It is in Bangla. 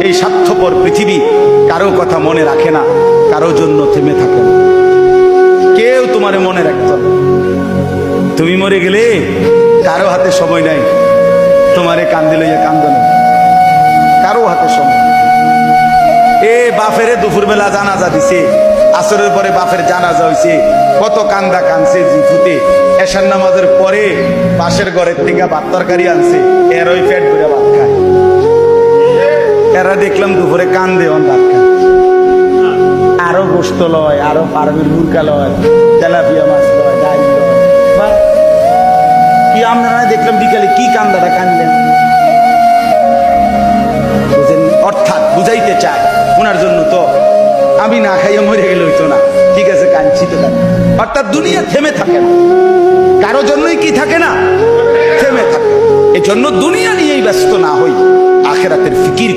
এই স্বার্থপর পৃথিবী কারো কথা মনে রাখে না, কারো জন্য থেমে থাকে না, কেউ তোমারে মনে রাখতো না। তুমি মরে গেলে কারো হাতে সময় নাই তোমারে কান্দে লইয়া কান্দনে, কারো হাতে সময়। এ বাফেরে দুপুরবেলা জানাজা দিছে, আসরের পরে বাপের জানাজা হইছে, কত কান্দা কানছে জিফুতে। এশার নামাজের পরে পাশের ঘরের থেকে ভাত তরকারি আনছে, এর ওই পেট ভরে ভাত খায়। এরা দেখলাম দুপুরে কান্দে অন ভাত খায়, আরো গোস্ত লয়, আরো ফার্মের মুরগা লয়, তেলাপিয়া মাছ লয়, ডাল লয়। বাহ, কি আপনারা দেখলাম বিকালে কি কান্দাটা কানলেন, বুঝেন? অর্থাৎ বুঝাইতে চায় ওনার জন্য তো আমি না খাইয়ে মরে গেলে হইতো না, ঠিক আছে কাঁদছি তো কাঁদ। অর্থাৎ দুনিয়া থেমে থাকে না, কারো জন্যই কি থাকে না, থেমে থাকে। এই জন্য দুনিয়া নিয়েই ব্যস্ত না হই, আখেরাতের ফিকির